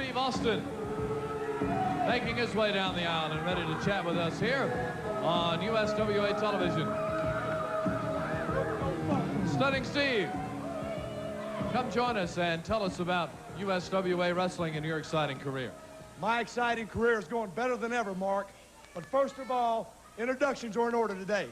Steve Austin, making his way down the aisle and ready to chat with us here on USWA television. Stunning Steve, come join us and tell us about USWA wrestling and your exciting career. My exciting career is going better than ever, Mark. But first of all, introductions are in order today.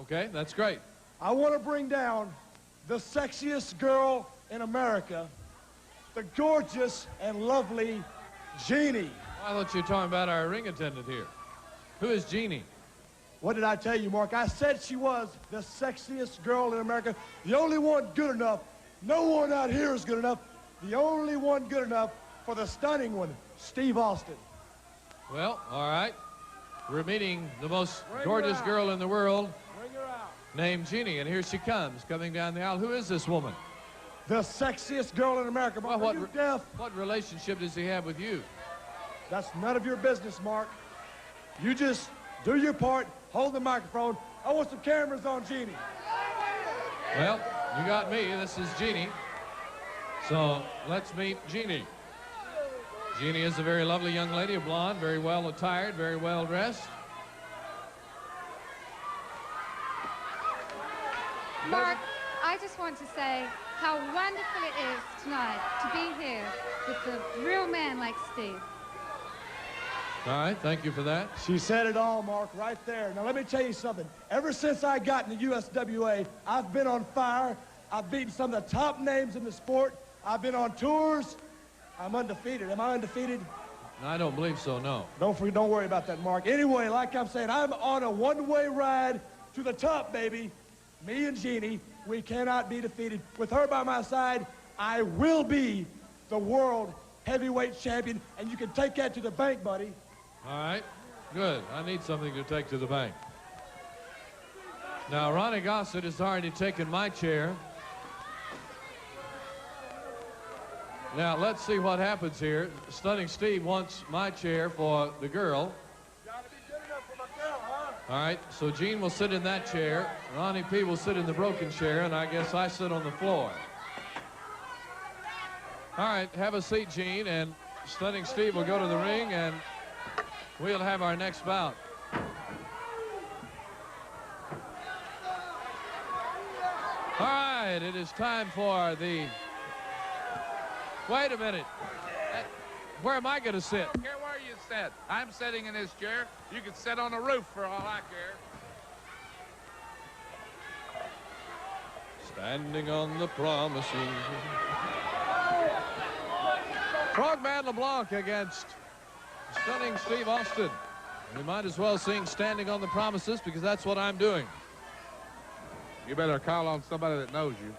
Okay, that's great. I want to bring down the sexiest girl in America, the gorgeous and lovely Jeannie. I thought you were talking about our ring attendant here. Who is Jeannie? What did I tell you, Mark? I said she was the sexiest girl in America, the only one good enough. No one out here is good enough. The only one good enough for the stunning one, Steve Austin. Well, all right. We're meeting the most gorgeous girl in the world, named Jeannie, and here she comes, coming down the aisle. Who is this woman? The sexiest girl in America. Well, what relationship does he have with you? That's none of your business, Mark. You just do your part, hold the microphone. I want some cameras on Jeannie. Well, you got me. This is Jeannie. So let's meet Jeannie. Jeannie is a very lovely young lady, a blonde, very well attired, very well dressed. Mark, I just want to say how wonderful it is tonight to be here with a real man like Steve. All right, thank you for that. She said it all, Mark, right there. Now, let me tell you something. Ever since I got in the USWA, I've been on fire. I've beaten some of the top names in the sport. I've been on tours. I'm undefeated. Am I undefeated? I don't believe so, no. Don't worry about that, Mark. Anyway, like I'm saying, I'm on a one-way ride to the top, baby. Me and Jeannie, we cannot be defeated. With her by my side, I will be the world heavyweight champion, and you can take that to the bank, buddy. All right, good. I need something to take to the bank. Now, Ronnie Gossett has already taken my chair. Now, let's see what happens here. Stunning Steve wants my chair for the girl. All right, so Gene will sit in that chair. Ronnie P. will sit in the broken chair, and I guess I sit on the floor. All right, have a seat, Gene, and Stunning Steve will go to the ring, and we'll have our next bout. All right, it is time for the... Wait a minute. Where am I going to sit? I don't care where you sit. I'm sitting in this chair. You can sit on the roof for all I care. Standing on the promises. Frogman LeBlanc against Stunning Steve Austin. We might as well sing Standing on the Promises because that's what I'm doing. You better call on somebody that knows you.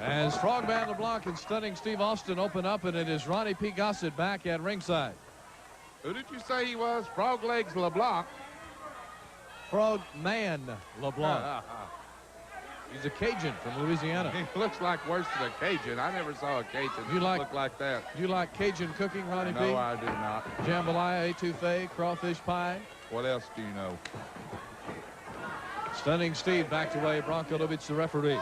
As Frogman LeBlanc and Stunning Steve Austin open up, and it is Ronnie P. Gossett back at ringside. Who did you say he was? Frog Legs LeBlanc. Frogman LeBlanc. He's a Cajun from Louisiana. He looks like worse than a Cajun. I never saw a Cajun look like that. You like Cajun cooking, Ronnie P? No, I do not. Jambalaya, etouffee, crawfish pie. What else do you know? Stunning Steve backed away. Bronco Lubitz, the referee.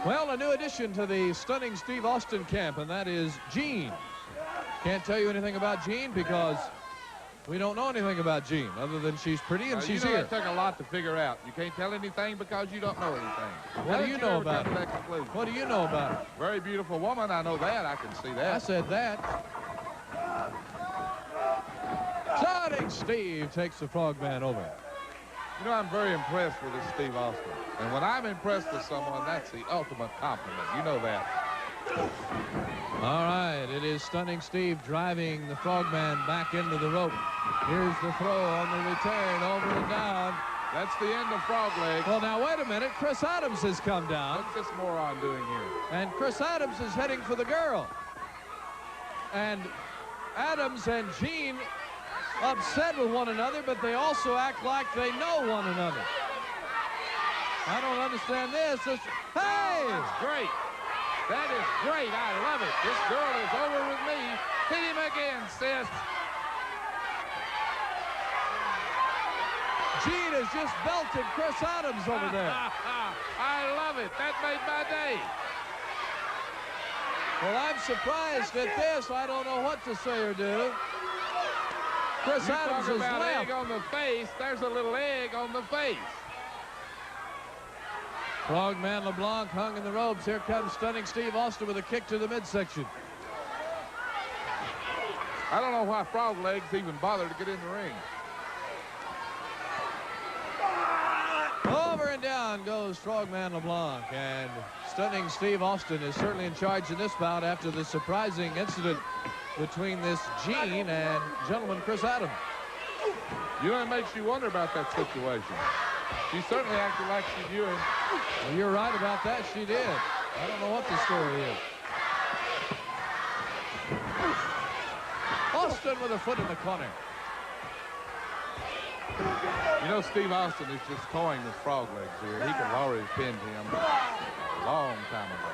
Well, a new addition to the Stunning Steve Austin camp, and that is Gene. Can't tell you anything about Gene because we don't know anything about Gene other than she's pretty and she's here. It took a lot to figure out. You can't tell anything because you don't know anything. What do you know about her? What do you know about her? Very beautiful woman. I know that. I can see that. I said that. Stunning Steve takes the Frogman over. You know, I'm very impressed with this Steve Austin. And when I'm impressed with someone, that's the ultimate compliment. You know that. All right, it is Stunning Steve driving the Frogman back into the rope. Here's the throw on the return, over and down. That's the end of Frog Legs. Well, now, wait a minute. Chris Adams has come down. What's this moron doing here? And Chris Adams is heading for the girl. And Adams and Gene upset with one another, but they also act like they know one another. I don't understand this. Hey! That's great. That is great. I love it. This girl is over with me. Hit him again, sis. Gene has just belted Chris Adams over there. I love it. That made my day. Well, I'm surprised at this. I don't know what to say or do. Chris Adams is about left. egg on the face. There's a little egg on the face. Frogman LeBlanc hung in the ropes. Here comes Stunning Steve Austin with a kick to the midsection. I don't know why Frog Legs even bothered to get in the ring. Over and down goes Frogman LeBlanc, and Stunning Steve Austin is certainly in charge in this bout after the surprising incident between this Gene and gentleman Chris Adams. You know, it makes you wonder about that situation. She certainly acted like she knew him. Well, you're right about that. She did. I don't know what the story is. Austin with a foot in the corner. You know, Steve Austin is just toying with Frog Legs here. He could have already pinned him a long time ago.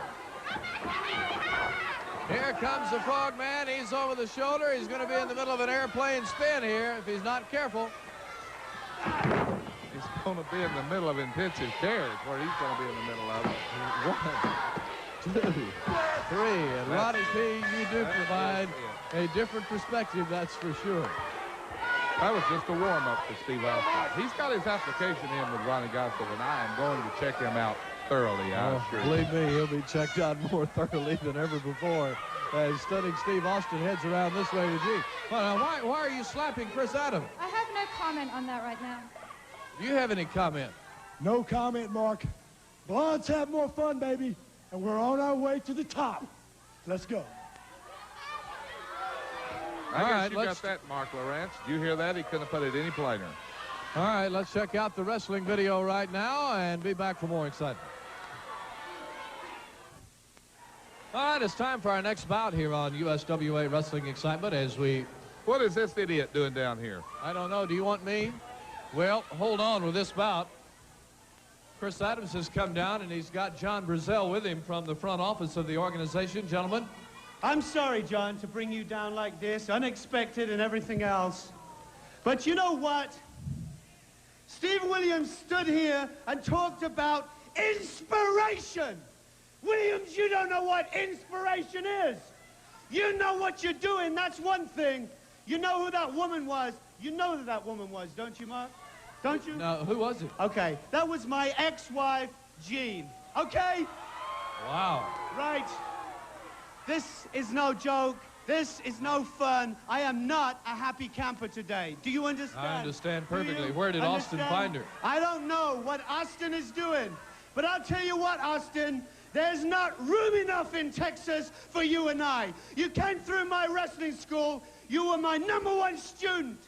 Here comes the Frogman. He's over the shoulder. He's going to be in the middle of an airplane spin here if he's not careful. He's going to be in the middle of intensive care is where he's going to be in the middle of it. 1, 2, 3. And Ronnie P., you do provide a different perspective, that's for sure. That was just a warm-up for Steve Austin. He's got his application in with Ronnie Gossett, and I am going to check him out thoroughly, I'm sure. Believe me, he'll be checked out more thoroughly than ever before as Stunning Steve Austin heads around this way to G. Well, now, why are you slapping Chris Adams? I have no comment on that right now. Do you have any comment? No comment, Mark. Blondes have more fun, baby, and we're on our way to the top. Let's go. I guess you got that, Mark Lawrence. Did you hear that? He couldn't have put it any plainer. All right, let's check out the wrestling video right now and be back for more excitement. All right, it's time for our next bout here on USWA Wrestling Excitement as we... What is this idiot doing down here? I don't know. Do you want me? Well, hold on with this bout. Chris Adams has come down, and he's got John Brazell with him from the front office of the organization. Gentlemen. I'm sorry, John, to bring you down like this, unexpected and everything else. But you know what? Steve Williams stood here and talked about inspiration. Williams, you don't know what inspiration is. You know what you're doing, that's one thing. You know who that woman was. You know who that woman was, don't you, Mark? Don't you? No, who was it? Okay, that was my ex-wife, Jean. Okay? Wow. Right. This is no joke. This is no fun. I am not a happy camper today. Do you understand? I understand perfectly. Where did Austin find her? I don't know what Austin is doing. But I'll tell you what, Austin, there's not room enough in Texas for you and I. You came through my wrestling school. You were my #1 student.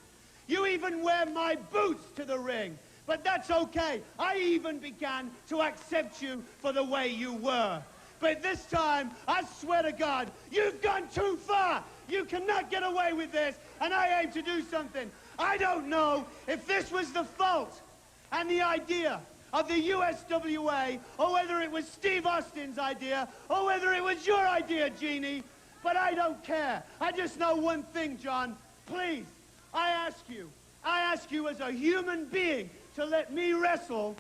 You even wear my boots to the ring. But that's okay. I even began to accept you for the way you were. But this time, I swear to God, you've gone too far. You cannot get away with this, and I aim to do something. I don't know if this was the fault and the idea of the USWA, or whether it was Steve Austin's idea, or whether it was your idea, Jeannie, but I don't care. I just know one thing, John. Please, I ask you as a human being to let me wrestle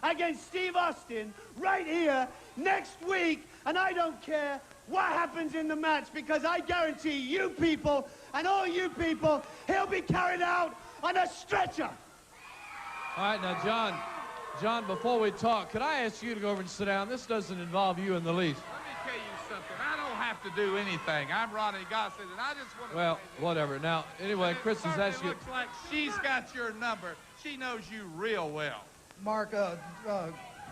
against Steve Austin right here next week, and I don't care what happens in the match, because I guarantee you people and all you people, he'll be carried out on a stretcher. All right, now, John, before we talk, could I ask you to go over and sit down? This doesn't involve you in the least. Let me tell you something. I don't have to do anything. I'm Ronnie Gossett, and I just want to... Well, whatever. Now, anyway, Chris has asked you... It looks like she's got your number. She knows you real well. Mark,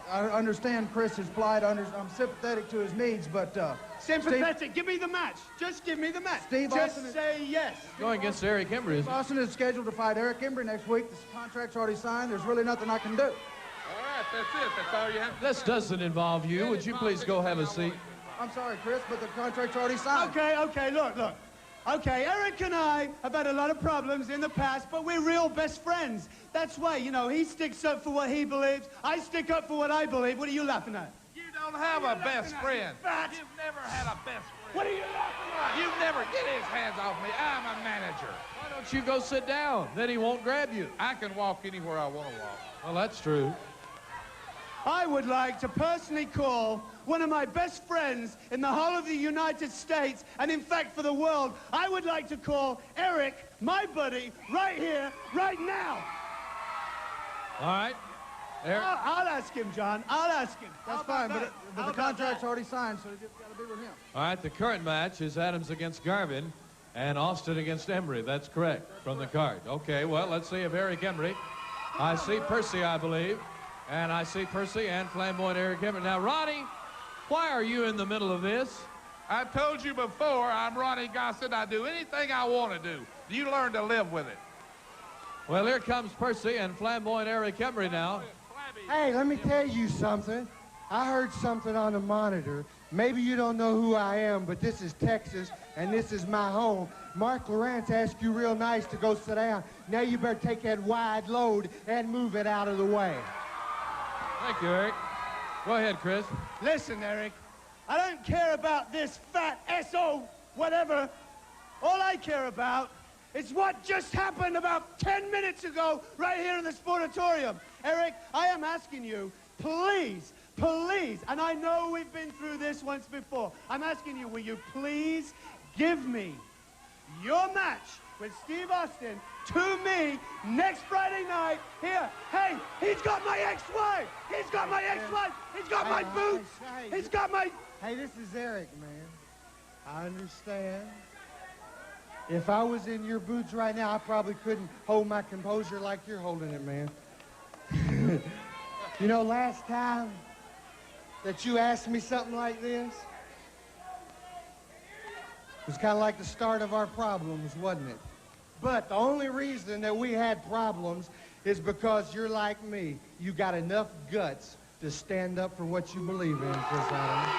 I understand Chris's plight. I'm sympathetic to his needs, but Sympathetic. Give me the match. Just give me the match. Steve Just Austin say yes. Going against Eric Embry, Steve Austin is scheduled to fight Eric Embry next week. This contract's already signed. There's really nothing I can do. All right, that's it. That's all you have to This doesn't involve you. Would you please go have a seat? I'm sorry, Chris, but the contract's already signed. Okay, look. Okay, Eric and I have had a lot of problems in the past, but we're real best friends. That's why, you know, he sticks up for what he believes. I stick up for what I believe. What are you laughing at? You don't have a best friend. Fat. You've never had a best friend. What are you laughing at? You've never... Get his hands off me. I'm a manager. Why don't you go sit down? Then he won't grab you. I can walk anywhere I want to walk. Well, that's true. I would like to personally call one of my best friends in the whole of the United States, and in fact for the world. I would like to call Eric, my buddy, right here, right now. All right. Eric. I'll ask him, John. I'll ask him. That's fine, but the contract's already signed, so it's got to be with him. All right, the current match is Adams against Garvin and Austin against Embry. That's correct from the card. Okay, well, let's see if Eric Embry. I see Percy, I believe. And I see Percy and flamboyant Eric Embry. Now, Ronnie, why are you in the middle of this? I told you before, I'm Ronnie Gossett. I do anything I want to do. You learn to live with it. Well, here comes Percy and flamboyant Eric Embry now. Hey, let me tell you something. I heard something on the monitor. Maybe you don't know who I am, but this is Texas, and this is my home. Mark Lawrence asked you real nice to go sit down. Now you better take that wide load and move it out of the way. Thank you, Eric. Go ahead, Chris. Listen, Eric, I don't care about this fat S.O. whatever. All I care about is what just happened about 10 minutes ago right here in the Sportatorium. Eric, I am asking you, please, please, and I know we've been through this once before. I'm asking you, will you please give me your match with Steve Austin to me next Friday night here. Hey, he's got my ex-wife. He's got my ex-wife. He's got my boots. He's got my... Hey, this is Eric, man. I understand. If I was in your boots right now, I probably couldn't hold my composure like you're holding it, man. You know, last time that you asked me something like this, it was kind of like the start of our problems, wasn't it? But the only reason that we had problems is because you're like me. You got enough guts to stand up for what you believe in, Chris Adams.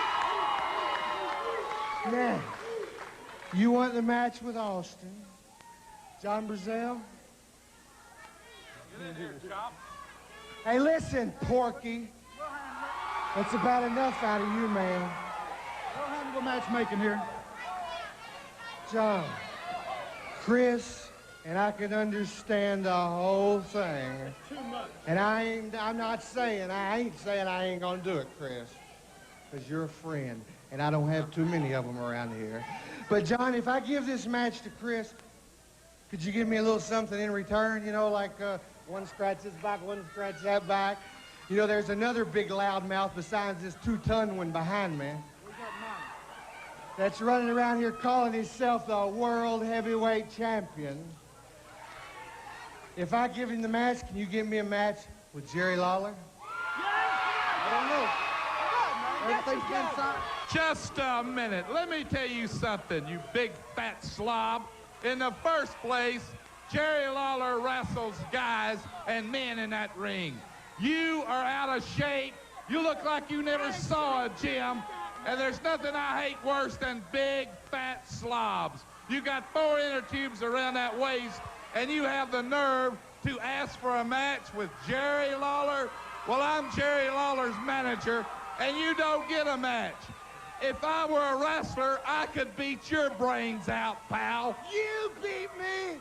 Now, you want the match with Austin. John Brazil? Hey, listen, Porky. That's about enough out of you, man. We'll handle matchmaking here. John, Chris, and I can understand the whole thing. And I ain't saying I ain't gonna do it, Chris. Because you're a friend, and I don't have too many of them around here. But John, if I give this match to Chris, could you give me a little something in return? You know, like one scratch this back, one scratch that back. You know, there's another big loudmouth besides this 2-ton one behind me. That's running around here calling himself the world heavyweight champion. If I give him the match, can you give me a match with Jerry Lawler? I don't know. Everything's been signed. Just a minute. Let me tell you something, you big fat slob. In the first place, Jerry Lawler wrestles guys and men in that ring. You are out of shape. You look like you never saw a gym. And there's nothing I hate worse than big, fat slobs. You got 4 inner tubes around that waist, and you have the nerve to ask for a match with Jerry Lawler? Well, I'm Jerry Lawler's manager, and you don't get a match. If I were a wrestler, I could beat your brains out, pal. You beat me?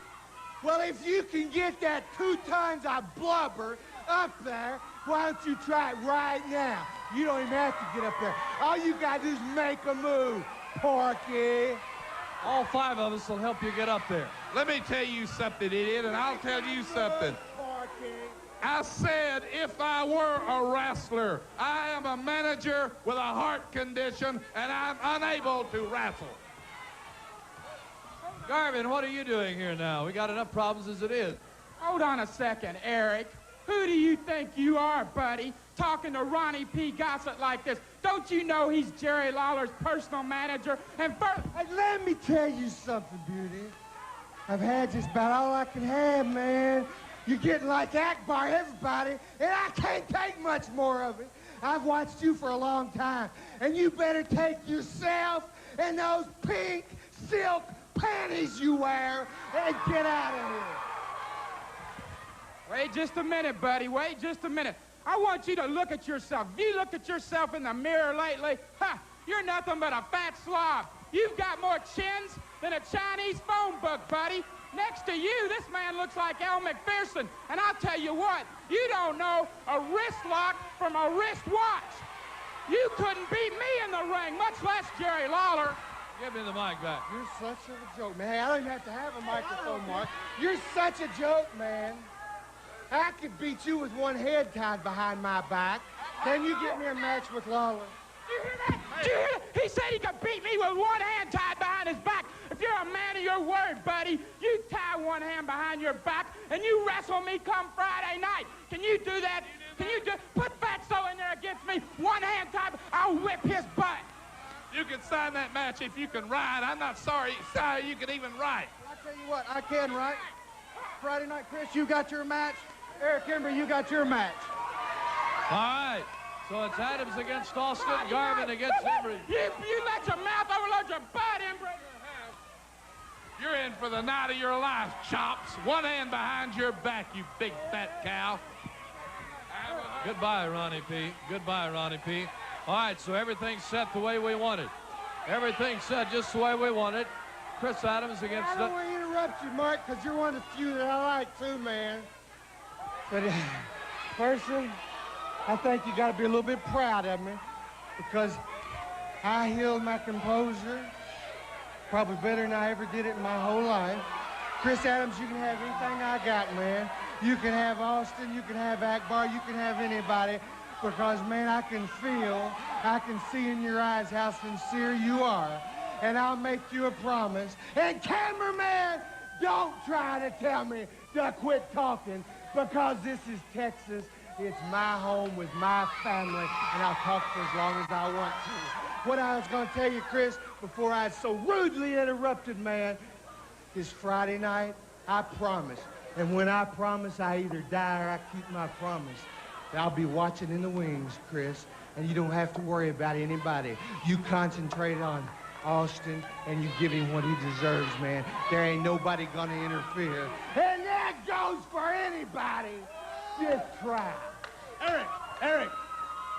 Well, if you can get that 2 tons of blubber up there, why don't you try it right now? You don't even have to get up there. All you got to do is make a move, Porky. All 5 of us will help you get up there. Let me tell you something, idiot, and I'll tell you something. Porky. I said if I were a wrestler. I am a manager with a heart condition, and I'm unable to wrestle. Garvin, what are you doing here now? We got enough problems as it is. Hold on a second, Eric. Who do you think you are, buddy, talking to Ronnie P. Gossett like this? Don't you know he's Jerry Lawler's personal manager? And let me tell you something, Beauty. I've had just about all I can have, man. You're getting like Akbar, everybody, and I can't take much more of it. I've watched you for a long time, and you better take yourself and those pink silk panties you wear and get out of here. Wait just a minute, buddy. Wait just a minute. I want you to look at yourself. Have you looked at yourself in the mirror lately? Ha! You're nothing but a fat slob. You've got more chins than a Chinese phone book, buddy. Next to you, this man looks like Elle McPherson. And I'll tell you what, you don't know a wrist lock from a wristwatch. You couldn't beat me in the ring, much less Jerry Lawler. Give me the mic back. You're such a joke, man. I don't even have to have a microphone, Mark. You're such a joke, man. I could beat you with one head tied behind my back. Can you get me a match with Lawler? Did you hear that? Did you hear that? He said he could beat me with one hand tied behind his back. If you're a man of your word, buddy, you tie one hand behind your back and you wrestle me come Friday night. Can you do that? Can you put Fatso in there against me? One hand tied, I'll whip his butt. You can sign that match if you can ride. I'm not sorry you can even ride. I'll tell you what, I can, right? Friday night, Chris, you got your match. Eric Kimber, you got your match. All right. So it's Adams against Austin, Garvin against Embry. You let your mouth overload your butt, Embry. You're in for the night of your life, Chops. One hand behind your back, you big fat cow. Goodbye, Ronnie P. Goodbye, Ronnie P. All right, so everything's set the way we want it. Everything's set just the way we want it. Chris Adams against... I don't want to interrupt you, Mark, because you're one of the few that I like, too, man. But personally, I think you got to be a little bit proud of me because I held my composure probably better than I ever did it in my whole life. Chris Adams, you can have anything I got, man. You can have Austin, you can have Akbar, you can have anybody because, man, I can see in your eyes how sincere you are. And I'll make you a promise. And cameraman, don't try to tell me to quit talking because this is Texas. It's my home with my family, and I'll talk for as long as I want to. What I was going to tell you, Chris, before I was so rudely interrupted, man, is Friday night, I promise. And when I promise, I either die or I keep my promise. I'll be watching in the wings, Chris, and you don't have to worry about anybody. You concentrate on Austin, and you give him what he deserves, man. There ain't nobody going to interfere. And that goes for anybody. Just try. Eric,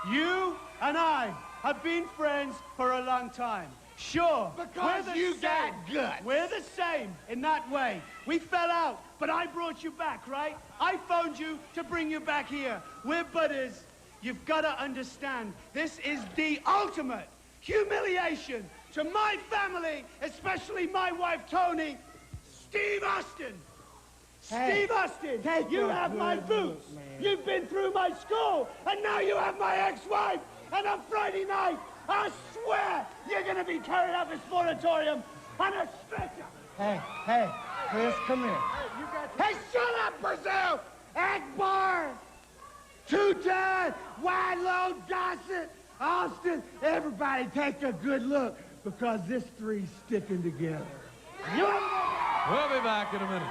you and I have been friends for a long time. Sure. Because you got guts. We're the same in that way. We fell out, but I brought you back, right? I phoned you to bring you back here. We're buddies. You've got to understand, this is the ultimate humiliation to my family, especially my wife, Tony, Steve Austin. Hey, Steve Austin, you have my boots. You've been through my school, and now you have my ex-wife. And on Friday night, I swear you're going to be carried out of this moratorium on a stretcher. Hey, Chris, come here. Hey, shut up, Brazil! Akbar! Two-Time, Wide-Load, Gossett, Austin, everybody take a good look because this three's sticking together. We'll be back in a minute.